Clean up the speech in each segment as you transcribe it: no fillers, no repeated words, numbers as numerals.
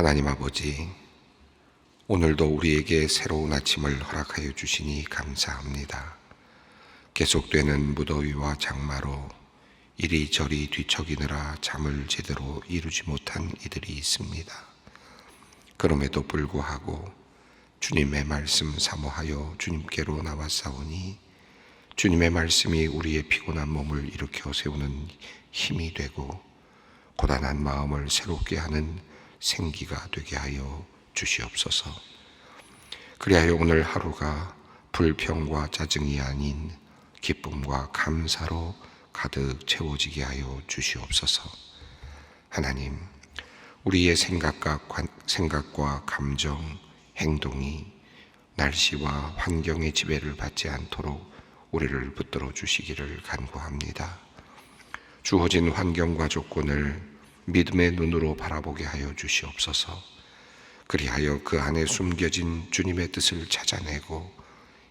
하나님 아버지, 오늘도 우리에게 새로운 아침을 허락하여 주시니 감사합니다. 계속되는 무더위와 장마로 이리저리 뒤척이느라 잠을 제대로 이루지 못한 이들이 있습니다. 그럼에도 불구하고 주님의 말씀 사모하여 주님께로 나왔사오니 주님의 말씀이 우리의 피곤한 몸을 일으켜 세우는 힘이 되고 고단한 마음을 새롭게 하는 생기가 되게 하여 주시옵소서. 그리하여 오늘 하루가 불평과 짜증이 아닌 기쁨과 감사로 가득 채워지게 하여 주시옵소서. 하나님, 우리의 생각과 감정, 행동이 날씨와 환경의 지배를 받지 않도록 우리를 붙들어 주시기를 간구합니다. 주어진 환경과 조건을 믿음의 눈으로 바라보게 하여 주시옵소서. 그리하여 그 안에 숨겨진 주님의 뜻을 찾아내고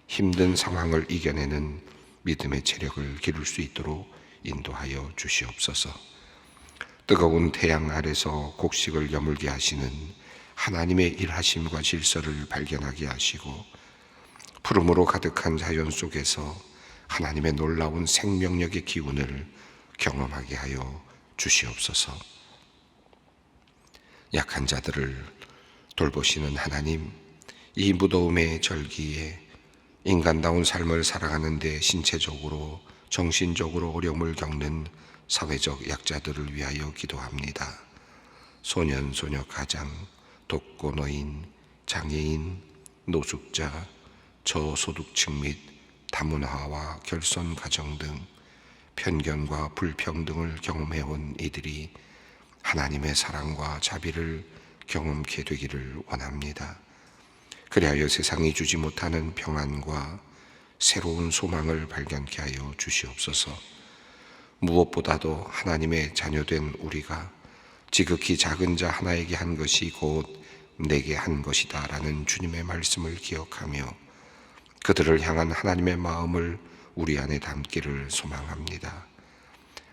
힘든 상황을 이겨내는 믿음의 체력을 기를 수 있도록 인도하여 주시옵소서. 뜨거운 태양 아래서 곡식을 여물게 하시는 하나님의 일하심과 질서를 발견하게 하시고 푸름으로 가득한 자연 속에서 하나님의 놀라운 생명력의 기운을 경험하게 하여 주시옵소서. 약한 자들을 돌보시는 하나님, 이 무더움의 절기에 인간다운 삶을 살아가는데 신체적으로 정신적으로 어려움을 겪는 사회적 약자들을 위하여 기도합니다. 소년, 소녀, 가장, 독거노인, 장애인, 노숙자, 저소득층 및 다문화와 결손 가정 등 편견과 불평등을 경험해온 이들이 하나님의 사랑과 자비를 경험케 되기를 원합니다. 그리하여 세상이 주지 못하는 평안과 새로운 소망을 발견케 하여 주시옵소서. 무엇보다도 하나님의 자녀된 우리가 지극히 작은 자 하나에게 한 것이 곧 내게 한 것이다 라는 주님의 말씀을 기억하며 그들을 향한 하나님의 마음을 우리 안에 담기를 소망합니다.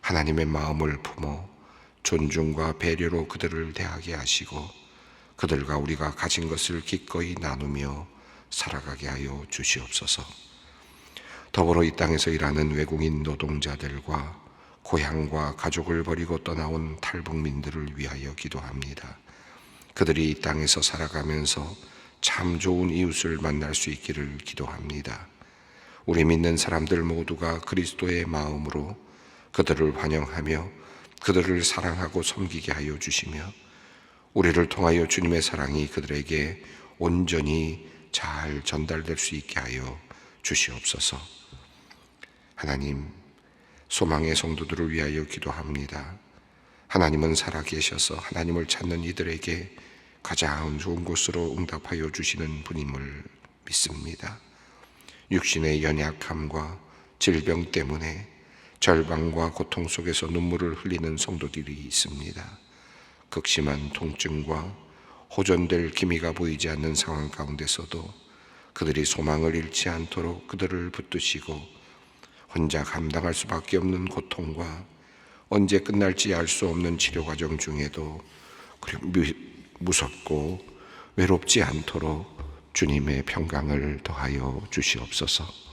하나님의 마음을 품어 존중과 배려로 그들을 대하게 하시고 그들과 우리가 가진 것을 기꺼이 나누며 살아가게 하여 주시옵소서. 더불어 이 땅에서 일하는 외국인 노동자들과 고향과 가족을 버리고 떠나온 탈북민들을 위하여 기도합니다. 그들이 이 땅에서 살아가면서 참 좋은 이웃을 만날 수 있기를 기도합니다. 우리 믿는 사람들 모두가 그리스도의 마음으로 그들을 환영하며 그들을 사랑하고 섬기게 하여 주시며 우리를 통하여 주님의 사랑이 그들에게 온전히 잘 전달될 수 있게 하여 주시옵소서. 하나님, 소망의 성도들을 위하여 기도합니다. 하나님은 살아계셔서 하나님을 찾는 이들에게 가장 좋은 곳으로 응답하여 주시는 분임을 믿습니다. 육신의 연약함과 질병 때문에 절망과 고통 속에서 눈물을 흘리는 성도들이 있습니다. 극심한 통증과 호전될 기미가 보이지 않는 상황 가운데서도 그들이 소망을 잃지 않도록 그들을 붙드시고 혼자 감당할 수밖에 없는 고통과 언제 끝날지 알 수 없는 치료 과정 중에도 무섭고 외롭지 않도록 주님의 평강을 더하여 주시옵소서.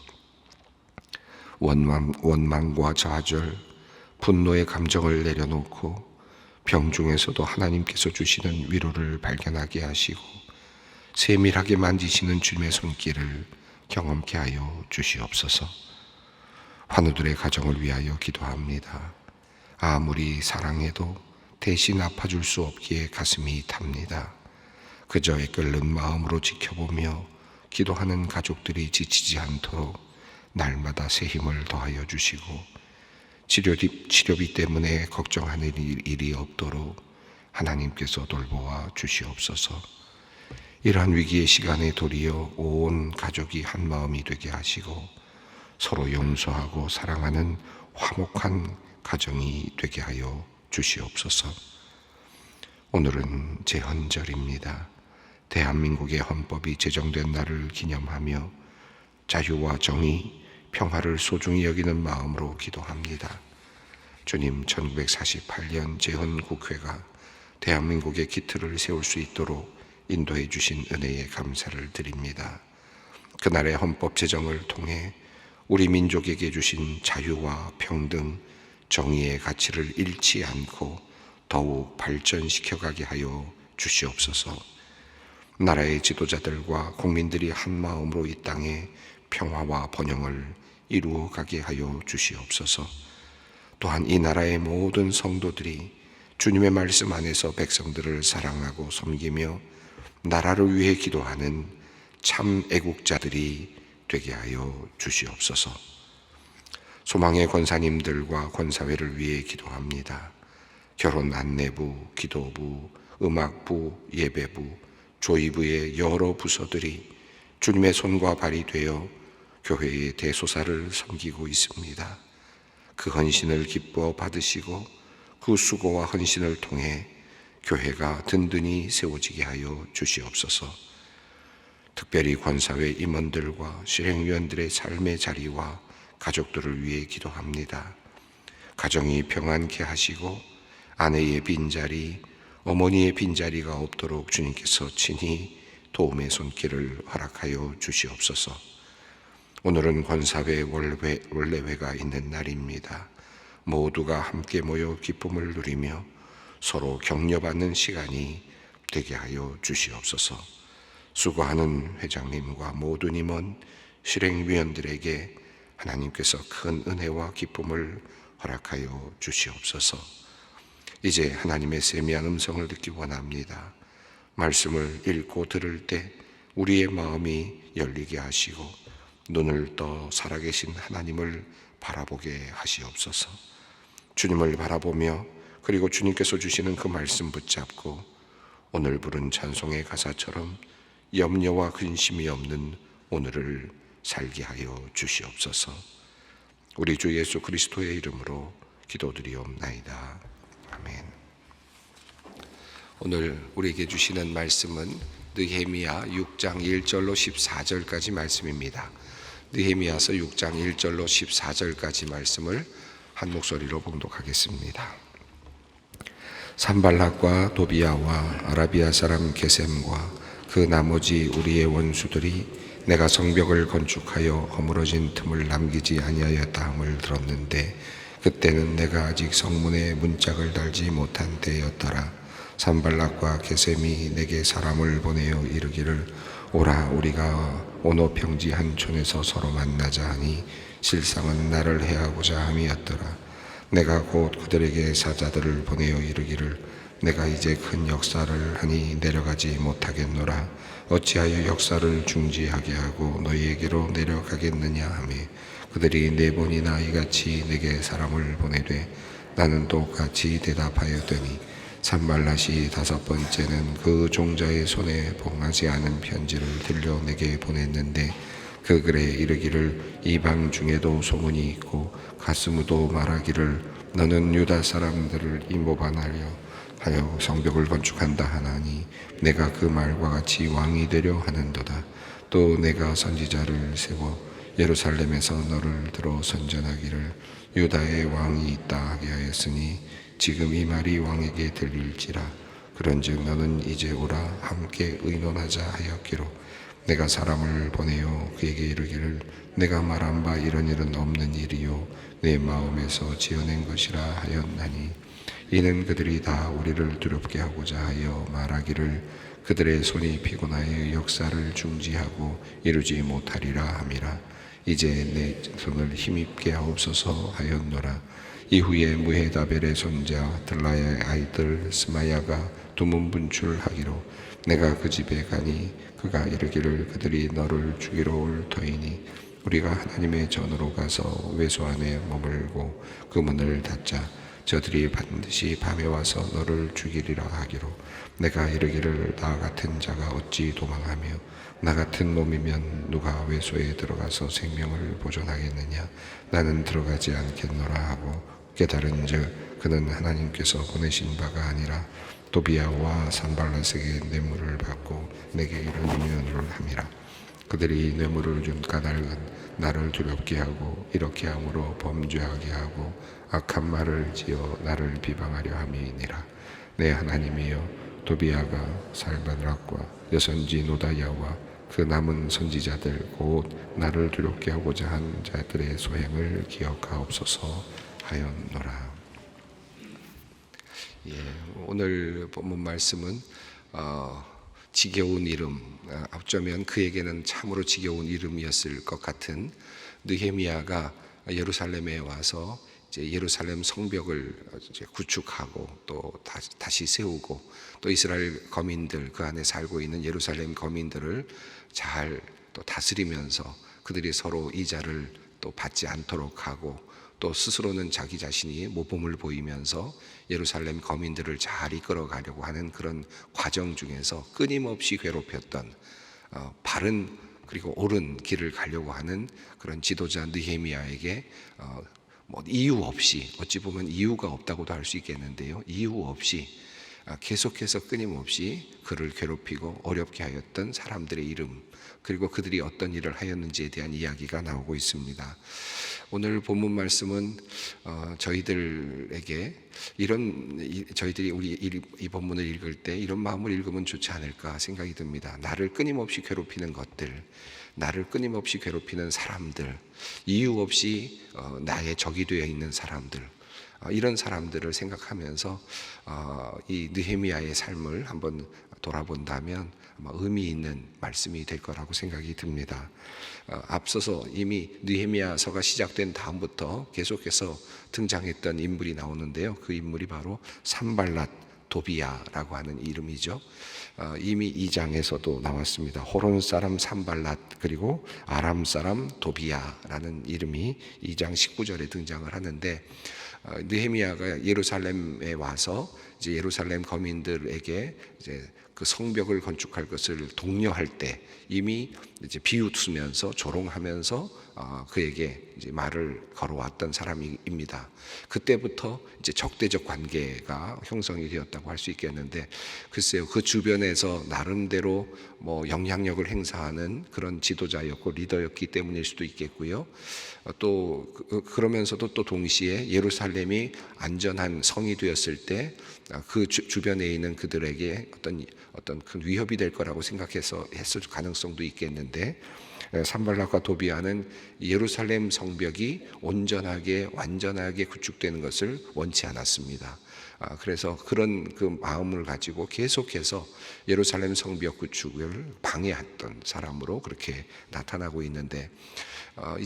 원망과 좌절, 분노의 감정을 내려놓고 병중에서도 하나님께서 주시는 위로를 발견하게 하시고 세밀하게 만지시는 주님의 손길을 경험케 하여 주시옵소서. 환우들의 가정을 위하여 기도합니다. 아무리 사랑해도 대신 아파줄 수 없기에 가슴이 탑니다. 그저 애끓는 마음으로 지켜보며 기도하는 가족들이 지치지 않도록 날마다 새 힘을 더하여 주시고 치료비 때문에 걱정하는 일이 없도록 하나님께서 돌보아 주시옵소서. 이러한 위기의 시간에 도리어 온 가족이 한 마음이 되게 하시고 서로 용서하고 사랑하는 화목한 가정이 되게 하여 주시옵소서. 오늘은 제헌절입니다. 대한민국의 헌법이 제정된 날을 기념하며 자유와 정의, 평화를 소중히 여기는 마음으로 기도합니다. 주님, 1948년 제헌국회가 대한민국의 기틀을 세울 수 있도록 인도해 주신 은혜에 감사를 드립니다. 그날의 헌법 제정을 통해 우리 민족에게 주신 자유와 평등, 정의의 가치를 잃지 않고 더욱 발전시켜가게 하여 주시옵소서. 나라의 지도자들과 국민들이 한 마음으로 이 땅에 평화와 번영을 이루어가게 하여 주시옵소서. 또한 이 나라의 모든 성도들이 주님의 말씀 안에서 백성들을 사랑하고 섬기며 나라를 위해 기도하는 참 애국자들이 되게 하여 주시옵소서. 소망의 권사님들과 권사회를 위해 기도합니다. 결혼 안내부, 기도부, 음악부, 예배부, 조의부의 여러 부서들이 주님의 손과 발이 되어 교회의 대소사를 섬기고 있습니다. 그 헌신을 기뻐 받으시고 그 수고와 헌신을 통해 교회가 든든히 세워지게 하여 주시옵소서. 특별히 권사회 임원들과 실행위원들의 삶의 자리와 가족들을 위해 기도합니다. 가정이 평안케 하시고 아내의 빈자리, 어머니의 빈자리가 없도록 주님께서 친히 도움의 손길을 허락하여 주시옵소서. 오늘은 권사회 원래회가 있는 날입니다. 모두가 함께 모여 기쁨을 누리며 서로 격려받는 시간이 되게 하여 주시옵소서. 수고하는 회장님과 모든 임원, 실행위원들에게 하나님께서 큰 은혜와 기쁨을 허락하여 주시옵소서. 이제 하나님의 세미한 음성을 듣기 원합니다. 말씀을 읽고 들을 때 우리의 마음이 열리게 하시고 눈을 떠 살아계신 하나님을 바라보게 하시옵소서. 주님을 바라보며 그리고 주님께서 주시는 그 말씀 붙잡고 오늘 부른 찬송의 가사처럼 염려와 근심이 없는 오늘을 살게 하여 주시옵소서. 우리 주 예수 그리스도의 이름으로 기도드리옵나이다. 아멘. 오늘 우리에게 주시는 말씀은 느헤미야 6장 1절로 14절까지 말씀입니다. 느헤미야서 6장 1절로 14절까지 말씀을 한 목소리로 봉독하겠습니다. 산발락과 도비야와 아라비아 사람 게셈과 그 나머지 우리의 원수들이 내가 성벽을 건축하여 허물어진 틈을 남기지 아니하였다 함을 들었는데 그때는 내가 아직 성문에 문짝을 달지 못한 때였더라. 산발락과 게셈이 내게 사람을 보내어 이르기를 오라 우리가 오노평지 한 촌에서 서로 만나자 하니 실상은 나를 해하고자 함이었더라. 내가 곧 그들에게 사자들을 보내어 이르기를 내가 이제 큰 역사를 하니 내려가지 못하겠노라. 어찌하여 역사를 중지하게 하고 너희에게로 내려가겠느냐 하며 그들이 네 번이나 이같이 내게 사람을 보내되 나는 똑같이 대답하였더니 산발랏이 다섯 번째는 그 종자의 손에 봉하지 않은 편지를 들려 내게 보냈는데 그 글에 이르기를 이방 중에도 소문이 있고 가스무도 말하기를 너는 유다 사람들을 임보반하려 하여 성벽을 건축한다 하나니 내가 그 말과 같이 왕이 되려 하는도다. 또 내가 선지자를 세워 예루살렘에서 너를 들어 선전하기를 유다의 왕이 있다 하게 하였으니 지금 이 말이 왕에게 들릴지라. 그런즉 너는 이제 오라 함께 의논하자 하였기로 내가 사람을 보내어 그에게 이르기를 내가 말한 바 이런 일은 없는 일이요 내 마음에서 지어낸 것이라 하였나니 이는 그들이 다 우리를 두렵게 하고자 하여 말하기를 그들의 손이 피곤하여 역사를 중지하고 이루지 못하리라 함이라. 이제 내 손을 힘입게 하옵소서 하였노라. 이후에 무헤다벨의 손자 들라의 아이들 스마야가 두문분출하기로 내가 그 집에 가니 그가 이르기를 그들이 너를 죽이러 올 터이니 우리가 하나님의 전으로 가서 외소 안에 머물고 그 문을 닫자. 저들이 반드시 밤에 와서 너를 죽이리라 하기로 내가 이르기를 나 같은 자가 어찌 도망하며 나 같은 놈이면 누가 외소에 들어가서 생명을 보존하겠느냐. 나는 들어가지 않겠노라 하고 깨달은즉 그는 하나님께서 보내신 바가 아니라 도비야와 산발랏에게 뇌물을 받고 내게 이런 유언을 함이라. 그들이 뇌물을 준 까닭은 나를 두렵게 하고 이렇게 함으로 범죄하게 하고 악한 말을 지어 나를 비방하려 함이니라. 내 하나님이여, 도비야가 살바락과 여선지 노다야와 그 남은 선지자들 곧 나를 두렵게 하고자 한 자들의 소행을 기억하옵소서 하였노라. 오늘 본문 말씀은 지겨운 이름, 어쩌면 그에게는 참으로 지겨운 이름이었을 것 같은 느헤미야가 예루살렘에 와서 이제 예루살렘 성벽을 이제 구축하고 또 다시 세우고 또 이스라엘 거민들, 그 안에 살고 있는 예루살렘 거민들을 잘 또 다스리면서 그들이 서로 이자를 또 받지 않도록 하고 또 스스로는 자기 자신이 모범을 보이면서 예루살렘 거민들을 잘 이끌어 가려고 하는 그런 과정 중에서 끊임없이 괴롭혔던 바른 그리고 옳은 길을 가려고 하는 그런 지도자 느헤미야에게 이유 없이, 어찌 보면 이유가 없다고도 할 수 있겠는데요, 이유 없이 계속해서 끊임없이 그를 괴롭히고 어렵게 하였던 사람들의 이름, 그리고 그들이 어떤 일을 하였는지에 대한 이야기가 나오고 있습니다. 오늘 본문 말씀은 저희들에게 저희들이 이 본문을 읽을 때 이런 마음을 읽으면 좋지 않을까 생각이 듭니다. 나를 끊임없이 괴롭히는 것들, 나를 끊임없이 괴롭히는 사람들, 이유 없이 나의 적이 되어 있는 사람들, 이런 사람들을 생각하면서 이 느헤미야의 삶을 한번 돌아본다면 아마 의미 있는 말씀이 될 거라고 생각이 듭니다. 앞서서 이미 느헤미야서가 시작된 다음부터 계속해서 등장했던 인물이 나오는데요, 그 인물이 바로 산발랏 도비야라고 하는 이름이죠. 이미 2장에서도 나왔습니다. 호론 사람 산발랏 그리고 아람 사람 도비야라는 이름이 2장 19절에 등장을 하는데, 느헤미야가 예루살렘에 와서 이제 예루살렘 거민들에게 이제 그 성벽을 건축할 것을 독려할 때 이미 이제 비웃으면서 조롱하면서 그에게 이제 말을 걸어왔던 사람입니다. 그때부터 이제 적대적 관계가 형성이 되었다고 할 수 있겠는데, 글쎄요, 그 주변에서 나름대로 영향력을 행사하는 그런 지도자였고 리더였기 때문일 수도 있겠고요. 또 그러면서도 또 동시에 예루살렘이 안전한 성이 되었을 때 그 주변에 있는 그들에게 어떤 큰 위협이 될 거라고 생각해서 했을 가능성도 있겠는데, 산발락과 도비야는 예루살렘 성벽이 온전하게 완전하게 구축되는 것을 원치 않았습니다. 그래서 그런 그 마음을 가지고 계속해서 예루살렘 성벽 구축을 방해했던 사람으로 그렇게 나타나고 있는데,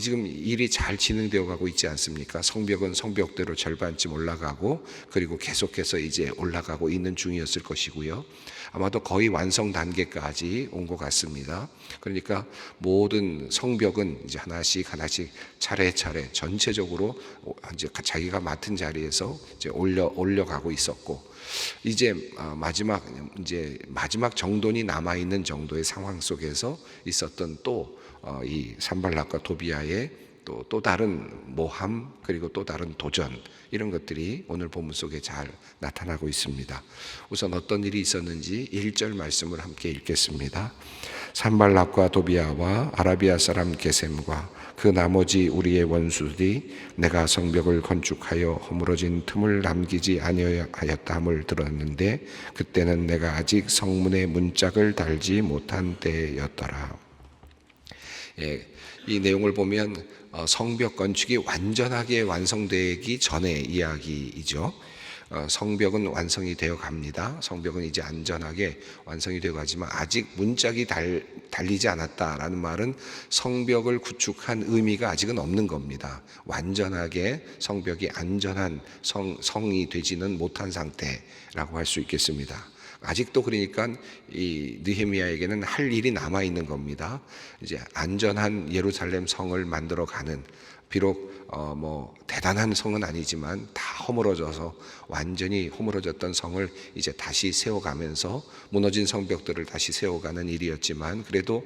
지금 일이 잘 진행되어 가고 있지 않습니까? 성벽은 성벽대로 절반쯤 올라가고 그리고 계속해서 이제 올라가고 있는 중이었을 것이고요. 아마도 거의 완성 단계까지 온 것 같습니다. 그러니까 모든 성벽은 이제 하나씩 차례차례 전체적으로 이제 자기가 맡은 자리에서 이제 올려가고 있었고, 이제 마지막 정돈이 남아 있는 정도의 상황 속에서 있었던 또 이 산발락과 도비야의 또 다른 모함 그리고 또 다른 도전, 이런 것들이 오늘 본문 속에 잘 나타나고 있습니다. 우선 어떤 일이 있었는지 1절 말씀을 함께 읽겠습니다. 산발락과 도비야와 아라비아 사람 게셈과 그 나머지 우리의 원수들이 내가 성벽을 건축하여 허물어진 틈을 남기지 아니하였다함을 들었는데 그때는 내가 아직 성문에 문짝을 달지 못한 때였더라. 이 내용을 보면 성벽 건축이 완전하게 완성되기 전의 이야기이죠. 성벽은 완성이 되어 갑니다. 성벽은 이제 안전하게 완성이 되어 가지만 아직 문짝이 달리지 않았다라는 말은 성벽을 구축한 의미가 아직은 없는 겁니다. 완전하게 성벽이 안전한 성이 되지는 못한 상태라고 할 수 있겠습니다. 아직도 그러니까 이 느헤미야에게는 할 일이 남아 있는 겁니다. 이제 안전한 예루살렘 성을 만들어 가는, 비록 대단한 성은 아니지만 다 허물어져서 완전히 허물어졌던 성을 이제 다시 세워가면서 무너진 성벽들을 다시 세워가는 일이었지만, 그래도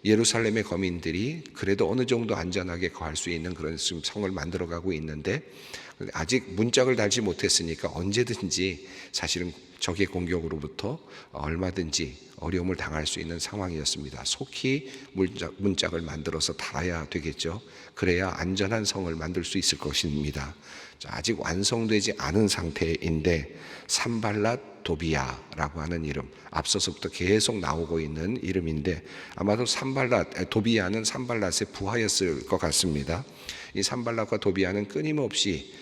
예루살렘의 거민들이 그래도 어느 정도 안전하게 거할 수 있는 그런 성을 만들어가고 있는데, 아직 문짝을 달지 못했으니까 언제든지 사실은 적의 공격으로부터 얼마든지 어려움을 당할 수 있는 상황이었습니다. 속히 문짝을 만들어서 달아야 되겠죠. 그래야 안전한 성을 만들 수 있을 것입니다. 아직 완성되지 않은 상태인데 산발랏 도비야라고 하는 이름, 앞서서부터 계속 나오고 있는 이름인데 아마도 도비야는 산발랏의 부하였을 것 같습니다. 이 산발랏과 도비야는 끊임없이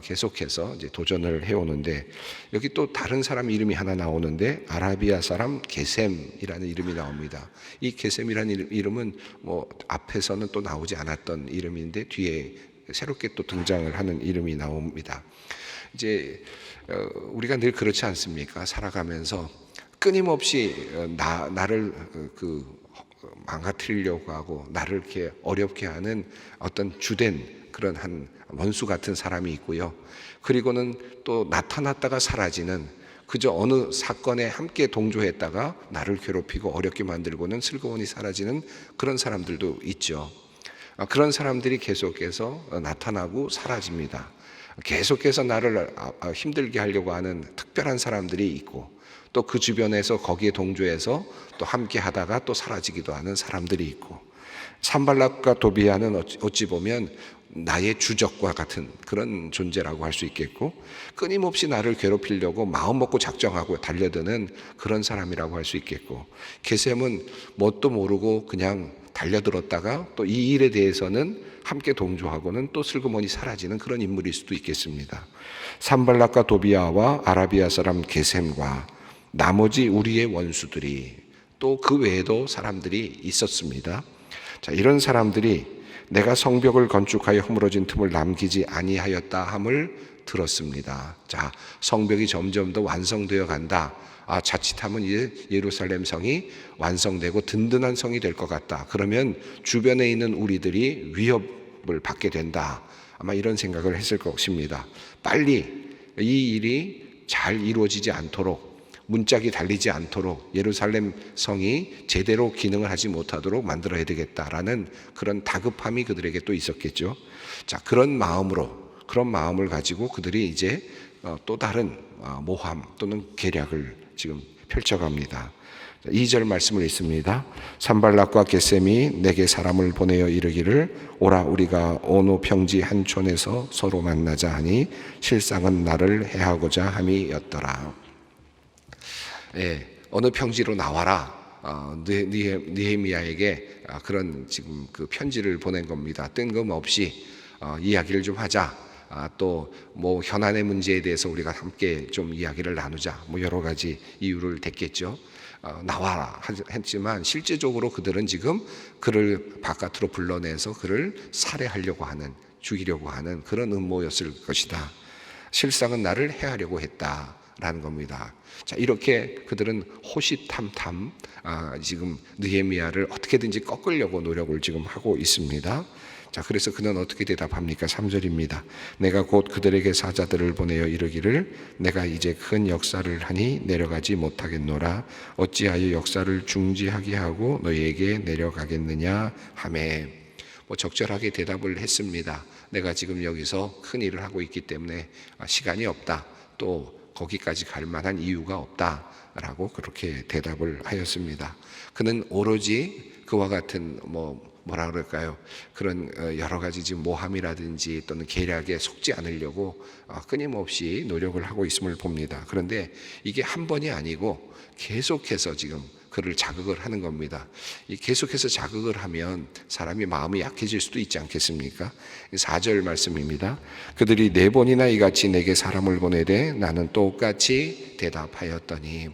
계속해서 이제 도전을 해오는데, 여기 또 다른 사람 이름이 하나 나오는데 아라비아 사람 게셈이라는 이름이 나옵니다. 이 게셈이라는 이름은 앞에서는 또 나오지 않았던 이름인데 뒤에 새롭게 또 등장을 하는 이름이 나옵니다. 이제 우리가 늘 그렇지 않습니까? 살아가면서 끊임없이 나를 망가뜨리려고 하고 나를 이렇게 어렵게 하는 어떤 주된 그런 한 원수 같은 사람이 있고요. 그리고는 또 나타났다가 사라지는, 그저 어느 사건에 함께 동조했다가 나를 괴롭히고 어렵게 만들고는 슬그머니 사라지는 그런 사람들도 있죠. 그런 사람들이 계속해서 나타나고 사라집니다. 계속해서 나를 힘들게 하려고 하는 특별한 사람들이 있고, 또 그 주변에서 거기에 동조해서 또 함께 하다가 또 사라지기도 하는 사람들이 있고, 산발랏과 도비야는 어찌 보면 나의 주적과 같은 그런 존재라고 할 수 있겠고, 끊임없이 나를 괴롭히려고 마음 먹고 작정하고 달려드는 그런 사람이라고 할 수 있겠고, 게셈은 뭣도 모르고 그냥 달려들었다가 또 이 일에 대해서는 함께 동조하고는 또 슬그머니 사라지는 그런 인물일 수도 있겠습니다. 산발랏과 도비야와 아라비아 사람 게셈과 나머지 우리의 원수들이, 또 그 외에도 사람들이 있었습니다. 자, 이런 사람들이 내가 성벽을 건축하여 허물어진 틈을 남기지 아니하였다 함을 들었습니다. 자, 성벽이 점점 더 완성되어 간다. 자칫하면 이제 예루살렘 성이 완성되고 든든한 성이 될 것 같다. 그러면 주변에 있는 우리들이 위협을 받게 된다. 아마 이런 생각을 했을 것입니다. 빨리 이 일이 잘 이루어지지 않도록, 문짝이 달리지 않도록, 예루살렘 성이 제대로 기능을 하지 못하도록 만들어야 되겠다라는 그런 다급함이 그들에게 또 있었겠죠. 자, 그런 마음을 가지고 그들이 이제 또 다른 모함 또는 계략을 지금 펼쳐갑니다. 2절 말씀을 읽습니다. 산발랏과 게셈이 내게 사람을 보내어 이르기를 오라 우리가 오노 평지 한 촌에서 서로 만나자 하니 실상은 나를 해하고자 함이었더라. 어느 평지로 나와라. 느헤미야에게 그런 지금 그 편지를 보낸 겁니다. 뜬금없이 이야기를 좀 하자. 또 뭐 현안의 문제에 대해서 우리가 함께 좀 이야기를 나누자. 뭐 여러 가지 이유를 댔겠죠. 나와라 했지만 실제적으로 그들은 지금 그를 바깥으로 불러내서 그를 살해하려고 하는, 죽이려고 하는 그런 음모였을 것이다. 실상은 나를 해하려고 했다라는 겁니다. 자, 이렇게 그들은 호시탐탐 지금 느헤미야를 어떻게든지 꺾으려고 노력을 지금 하고 있습니다. 자, 그래서 그는 어떻게 대답합니까? 3절입니다. 내가 곧 그들에게 사자들을 보내어 이르기를 내가 이제 큰 역사를 하니 내려가지 못하겠노라. 어찌하여 역사를 중지하게 하고 너희에게 내려가겠느냐 하매. 적절하게 대답을 했습니다. 내가 지금 여기서 큰 일을 하고 있기 때문에 시간이 없다. 또 거기까지 갈 만한 이유가 없다라고 그렇게 대답을 하였습니다. 그는 오로지 그와 같은 뭐라 그럴까요? 그런 여러 가지 지금 모함이라든지 또는 계략에 속지 않으려고 끊임없이 노력을 하고 있음을 봅니다. 그런데 이게 한 번이 아니고 계속해서 지금 그를 자극을 하는 겁니다. 계속해서 자극을 하면 사람이 마음이 약해질 수도 있지 않겠습니까? 4절 말씀입니다. 그들이 4번이나 이같이 내게 사람을 보내되 나는 똑같이 대답하였더니,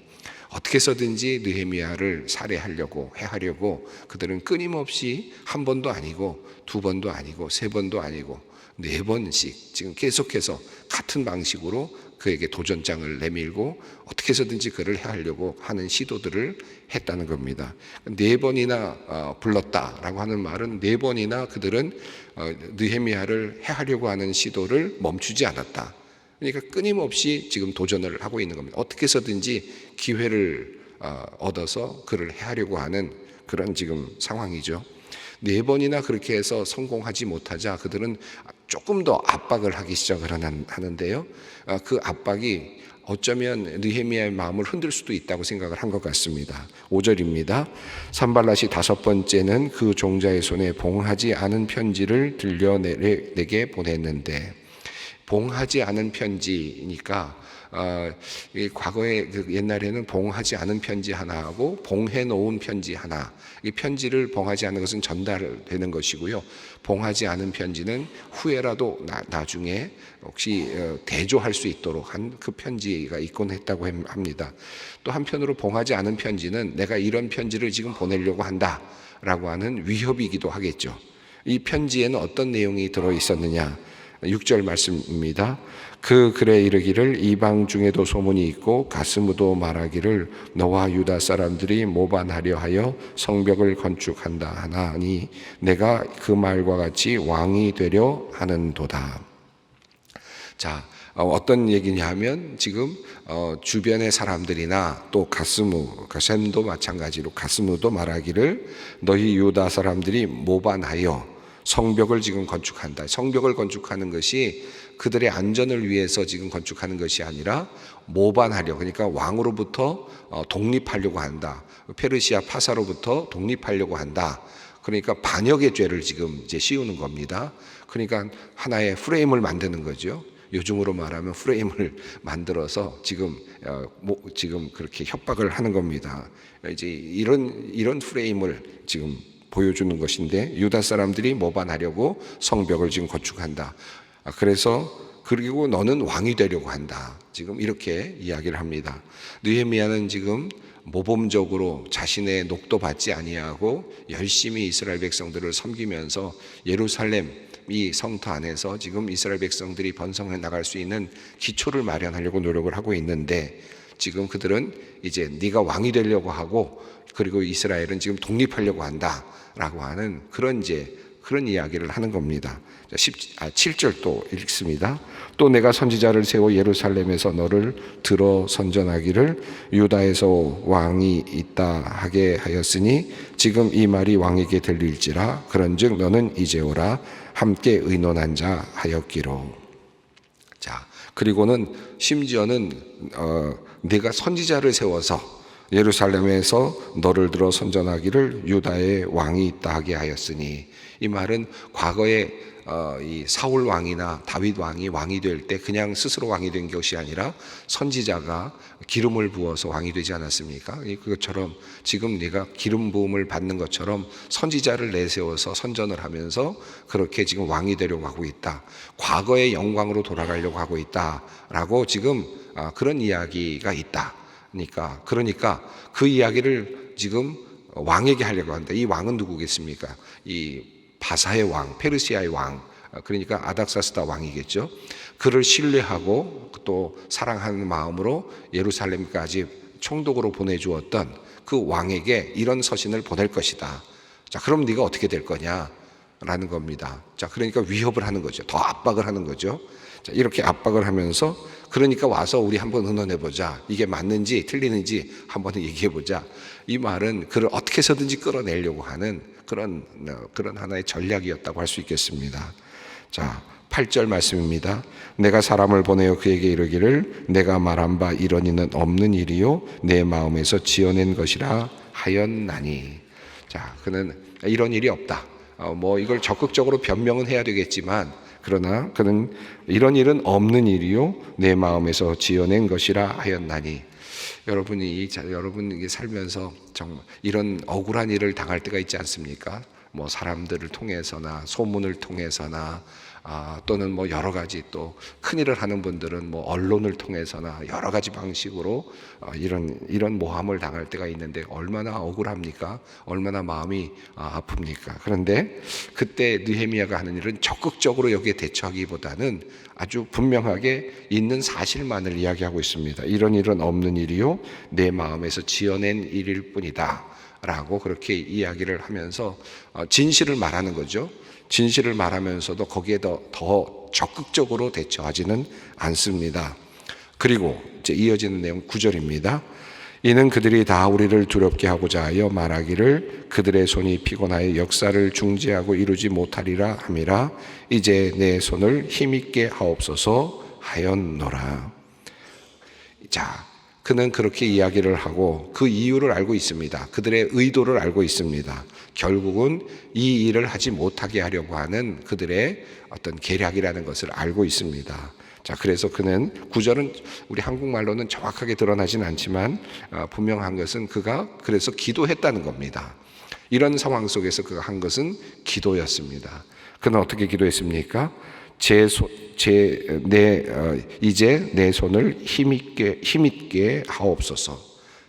어떻게 해서든지 느헤미야를 살해하려고 해하려고 그들은 끊임없이 한 번도 아니고 두 번도 아니고 세 번도 아니고 4번씩 지금 계속해서 같은 방식으로 그에게 도전장을 내밀고 어떻게 해서든지 그를 해하려고 하는 시도들을 했다는 겁니다. 4번이나 불렀다라고 하는 말은 4번이나 그들은 느헤미야를 해하려고 하는 시도를 멈추지 않았다. 그러니까 끊임없이 지금 도전을 하고 있는 겁니다. 어떻게 해서든지 기회를 얻어서 그를 해하려고 하는 그런 지금 상황이죠. 4번이나 그렇게 해서 성공하지 못하자 그들은 조금 더 압박을 하기 시작을 하는데요. 그 압박이 어쩌면 느헤미야의 마음을 흔들 수도 있다고 생각을 한 것 같습니다. 5절입니다. 산발랏이 다섯 번째는 그 종자의 손에 봉하지 않은 편지를 들려 내게 보냈는데, 봉하지 않은 편지니까 과거에 옛날에는 봉하지 않은 편지 하나하고 봉해 놓은 편지 하나, 이 편지를 봉하지 않은 것은 전달되는 것이고요, 봉하지 않은 편지는 후에라도 나중에 혹시 대조할 수 있도록 한 그 편지가 있곤 했다고 합니다. 또 한편으로 봉하지 않은 편지는 내가 이런 편지를 지금 보내려고 한다 라고 하는 위협이기도 하겠죠. 이 편지에는 어떤 내용이 들어 있었느냐, 6절 말씀입니다. 그 글에 이르기를 이방 중에도 소문이 있고 가스무도 말하기를 너와 유다 사람들이 모반하려 하여 성벽을 건축한다 하나니 내가 그 말과 같이 왕이 되려 하는도다. 자, 어떤 얘기냐 하면 지금 주변의 사람들이나 또 셈도 마찬가지로 가스무도 말하기를 너희 유다 사람들이 모반하여 성벽을 지금 건축한다. 성벽을 건축하는 것이 그들의 안전을 위해서 지금 건축하는 것이 아니라 모반하려, 그러니까 왕으로부터 독립하려고 한다. 페르시아 파사로부터 독립하려고 한다. 그러니까 반역의 죄를 지금 이제 씌우는 겁니다. 그러니까 하나의 프레임을 만드는 거죠. 요즘으로 말하면 프레임을 만들어서 지금 그렇게 협박을 하는 겁니다. 이제 이런 프레임을 지금 보여주는 것인데, 유다 사람들이 모반하려고 성벽을 지금 건축한다. 그리고 너는 왕이 되려고 한다. 지금 이렇게 이야기를 합니다. 느헤미야는 지금 모범적으로 자신의 녹도 받지 아니하고 열심히 이스라엘 백성들을 섬기면서 예루살렘 이 성터 안에서 지금 이스라엘 백성들이 번성해 나갈 수 있는 기초를 마련하려고 노력을 하고 있는데, 지금 그들은 이제 네가 왕이 되려고 하고 그리고 이스라엘은 지금 독립하려고 한다라고 하는 그런 이야기를 하는 겁니다. 7절 또 읽습니다. 또 내가 선지자를 세워 예루살렘에서 너를 들어 선전하기를 유다에서 왕이 있다 하게 하였으니 지금 이 말이 왕에게 들릴지라. 그런즉 너는 이제 오라 함께 의논한 자 하였기로. 자, 그리고는 심지어는 네가 선지자를 세워서 예루살렘에서 너를 들어 선전하기를 유다의 왕이 있다 하게 하였으니, 이 말은 과거에 이 사울 왕이나 다윗 왕이 될 때 그냥 스스로 왕이 된 것이 아니라 선지자가 기름을 부어서 왕이 되지 않았습니까? 그것처럼 지금 네가 기름 부음을 받는 것처럼 선지자를 내세워서 선전을 하면서 그렇게 지금 왕이 되려고 하고 있다. 과거의 영광으로 돌아가려고 하고 있다라고 지금 그런 이야기가 있다. 그러니까 그 이야기를 지금 왕에게 하려고 한다. 이 왕은 누구겠습니까? 이 바사의 왕, 페르시아의 왕, 그러니까 아닥사스다 왕이겠죠. 그를 신뢰하고 또 사랑하는 마음으로 예루살렘까지 총독으로 보내주었던 그 왕에게 이런 서신을 보낼 것이다. 자, 그럼 네가 어떻게 될 거냐라는 겁니다. 자, 그러니까 위협을 하는 거죠. 더 압박을 하는 거죠. 자, 이렇게 압박을 하면서 그러니까 와서 우리 한번 의논해보자. 이게 맞는지 틀리는지 한번 얘기해보자. 이 말은 그를 어떻게 해서든지 끌어내려고 하는 그런 하나의 전략이었다고 할 수 있겠습니다. 자, 8절 말씀입니다. 내가 사람을 보내어 그에게 이르기를 내가 말한 바 이런 이는 없는 일이요 내 마음에서 지어낸 것이라 하였나니. 자, 그는 이런 일이 없다. 이걸 적극적으로 변명은 해야 되겠지만, 그러나 그는 이런 일은 없는 일이요 내 마음에서 지어낸 것이라 하였나니. 여러분이 살면서 정말 이런 억울한 일을 당할 때가 있지 않습니까? 사람들을 통해서나 소문을 통해서나 또는 여러 가지 또 큰일을 하는 분들은 언론을 통해서나 여러 가지 방식으로 이런 모함을 당할 때가 있는데 얼마나 억울합니까? 얼마나 마음이 아픕니까? 그런데 그때 느헤미야가 하는 일은 적극적으로 여기에 대처하기보다는 아주 분명하게 있는 사실만을 이야기하고 있습니다. 이런 일은 없는 일이요 내 마음에서 지어낸 일일 뿐이다 라고 그렇게 이야기를 하면서 진실을 말하는 거죠. 진실을 말하면서도 거기에 더 적극적으로 대처하지는 않습니다. 그리고 이제 이어지는 내용 9절입니다. 이는 그들이 다 우리를 두렵게 하고자 하여 말하기를 그들의 손이 피곤하여 역사를 중지하고 이루지 못하리라 함이라. 이제 내 손을 힘있게 하옵소서 하였노라. 자, 그는 그렇게 이야기를 하고 그 이유를 알고 있습니다. 그들의 의도를 알고 있습니다. 결국은 이 일을 하지 못하게 하려고 하는 그들의 어떤 계략이라는 것을 알고 있습니다. 자, 그래서 그는 구절은 우리 한국말로는 정확하게 드러나진 않지만 분명한 것은 그가 그래서 기도했다는 겁니다. 이런 상황 속에서 그가 한 것은 기도였습니다. 그는 어떻게 기도했습니까? 이제 내 손을 힘있게 하옵소서.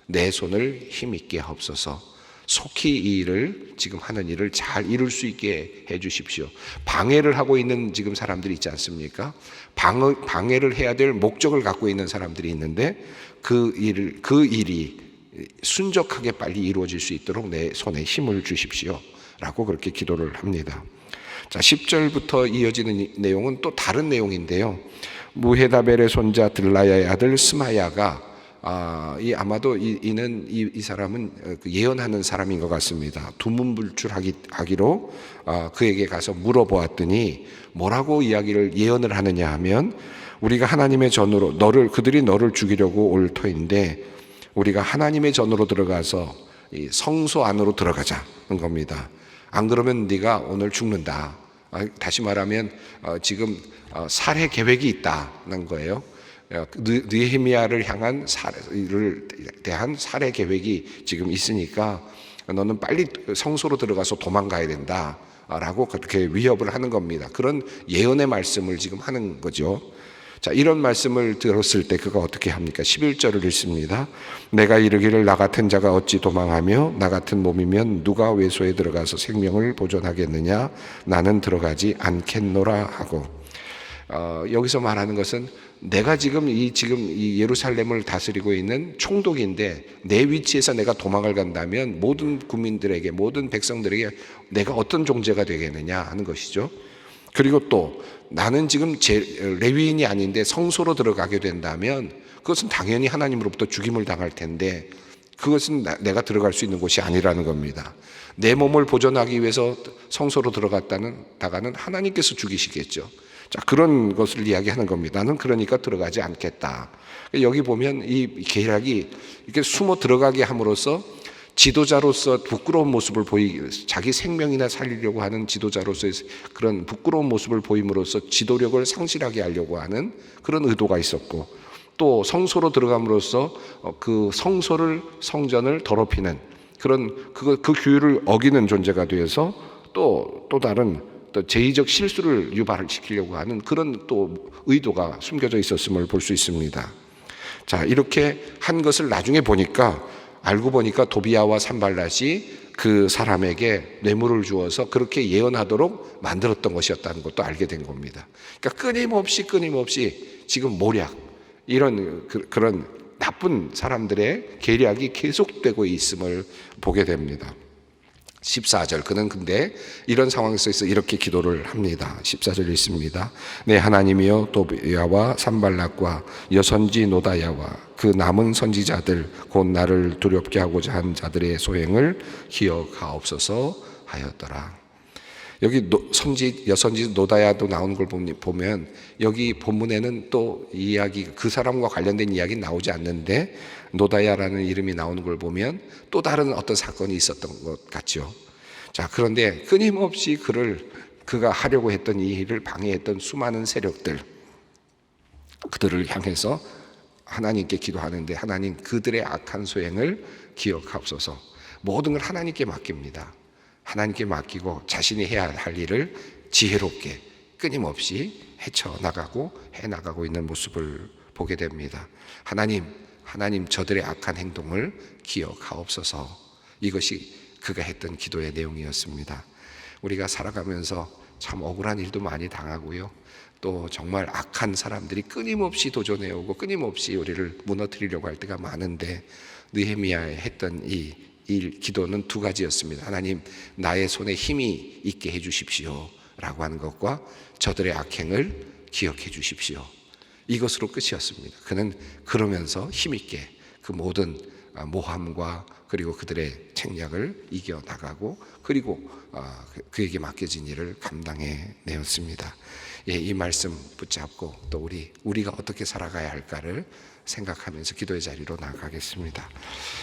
내 손을 힘있게 하옵소서. 속히 이 일을 지금 하는 일을 잘 이룰 수 있게 해 주십시오. 방해를 하고 있는 지금 사람들이 있지 않습니까? 방해를 해야 될 목적을 갖고 있는 사람들이 있는데 그 일이 순적하게 빨리 이루어질 수 있도록 내 손에 힘을 주십시오 라고 그렇게 기도를 합니다. 자, 10절부터 이어지는 내용은 또 다른 내용인데요. 무헤다벨의 손자 들라야의 아들 스마야가 아마도 이 사람은 예언하는 사람인 것 같습니다. 두문불출하기로 그에게 가서 물어보았더니 뭐라고 예언을 하느냐 하면 우리가 하나님의 전으로 그들이 너를 죽이려고 올 터인데 우리가 하나님의 전으로 들어가서 이 성소 안으로 들어가자는 겁니다. 안 그러면 네가 오늘 죽는다. 다시 말하면 지금 살해 계획이 있다는 거예요. 느헤미야를 향한 살해를 대한 살해 계획이 지금 있으니까 너는 빨리 성소로 들어가서 도망가야 된다라고 그렇게 위협을 하는 겁니다. 그런 예언의 말씀을 지금 하는 거죠. 자, 이런 말씀을 들었을 때 그가 어떻게 합니까? 11절을 읽습니다. 내가 이르기를 나 같은 자가 어찌 도망하며 나 같은 몸이면 누가 외소에 들어가서 생명을 보존하겠느냐? 나는 들어가지 않겠노라 하고 여기서 말하는 것은 내가 지금 이 예루살렘을 다스리고 있는 총독인데 내 위치에서 내가 도망을 간다면 모든 국민들에게 모든 백성들에게 내가 어떤 존재가 되겠느냐 하는 것이죠. 그리고 또 나는 지금 레위인이 아닌데 성소로 들어가게 된다면 그것은 당연히 하나님으로부터 죽임을 당할 텐데 그것은 내가 들어갈 수 있는 곳이 아니라는 겁니다. 내 몸을 보존하기 위해서 성소로 들어갔다가는 하나님께서 죽이시겠죠. 자, 그런 것을 이야기하는 겁니다. 나는 그러니까 들어가지 않겠다. 여기 보면 이 계략이 이렇게 숨어 들어가게 함으로써 지도자로서 부끄러운 모습을 자기 생명이나 살리려고 하는 지도자로서의 그런 부끄러운 모습을 보임으로써 지도력을 상실하게 하려고 하는 그런 의도가 있었고 또 성소로 들어감으로써 그 성전을 더럽히는 그런 그 규율을 어기는 존재가 되어서 또 다른 제의적 실수를 유발시키려고 하는 그런 또 의도가 숨겨져 있었음을 볼 수 있습니다. 자, 이렇게 한 것을 나중에 알고 보니까 도비야와 산발랏이 그 사람에게 뇌물을 주어서 그렇게 예언하도록 만들었던 것이었다는 것도 알게 된 겁니다. 그러니까 끊임없이 지금 모략 이런 그런 나쁜 사람들의 계략이 계속되고 있음을 보게 됩니다. 14절 그는 근데 이런 상황에서 이렇게 기도를 합니다. 14절 있습니다. 내 하나님이여 도비야와 산발락과 여선지 노다야와 그 남은 선지자들 곧 나를 두렵게 하고자 한 자들의 소행을 기억하옵소서 하였더라. 여기 여선지 노다야도 나오는 걸 보면 여기 본문에는 또 이야기 그 사람과 관련된 이야기 나오지 않는데 노다야라는 이름이 나오는 걸 보면 또 다른 어떤 사건이 있었던 것 같죠. 자, 그런데 끊임없이 그가 하려고 했던 이 일을 방해했던 수많은 세력들 그들을 향해서 하나님께 기도하는데 하나님 그들의 악한 소행을 기억하옵소서. 모든 걸 하나님께 맡깁니다. 하나님께 맡기고 자신이 해야 할 일을 지혜롭게 끊임없이 해나가고 있는 모습을 보게 됩니다. 하나님 저들의 악한 행동을 기억하옵소서. 이것이 그가 했던 기도의 내용이었습니다. 우리가 살아가면서 참 억울한 일도 많이 당하고요. 또 정말 악한 사람들이 끊임없이 도전해오고 끊임없이 우리를 무너뜨리려고 할 때가 많은데 느헤미야의 했던 이 기도는 두 가지였습니다. 하나님 나의 손에 힘이 있게 해주십시오 라고 하는 것과 저들의 악행을 기억해 주십시오. 이것으로 끝이었습니다. 그는 그러면서 힘있게 그 모든 모함과 그리고 그들의 책략을 이겨나가고 그리고 그에게 맡겨진 일을 감당해 내었습니다. 예, 이 말씀 붙잡고 또 우리가 어떻게 살아가야 할까를 생각하면서 기도의 자리로 나가겠습니다.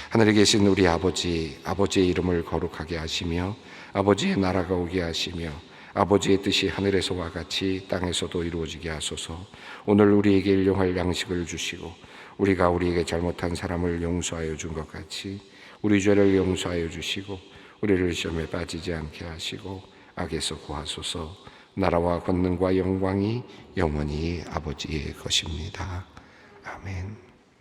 하늘에 계신 우리 아버지, 아버지의 이름을 거룩하게 하시며 아버지의 나라가 오게 하시며 아버지의 뜻이 하늘에서와 같이 땅에서도 이루어지게 하소서. 오늘 우리에게 일용할 양식을 주시고 우리가 우리에게 잘못한 사람을 용서하여 준 것 같이 우리 죄를 용서하여 주시고 우리를 시험에 빠지지 않게 하시고 악에서 구하소서. 나라와 권능과 영광이 영원히 아버지의 것입니다. 아멘.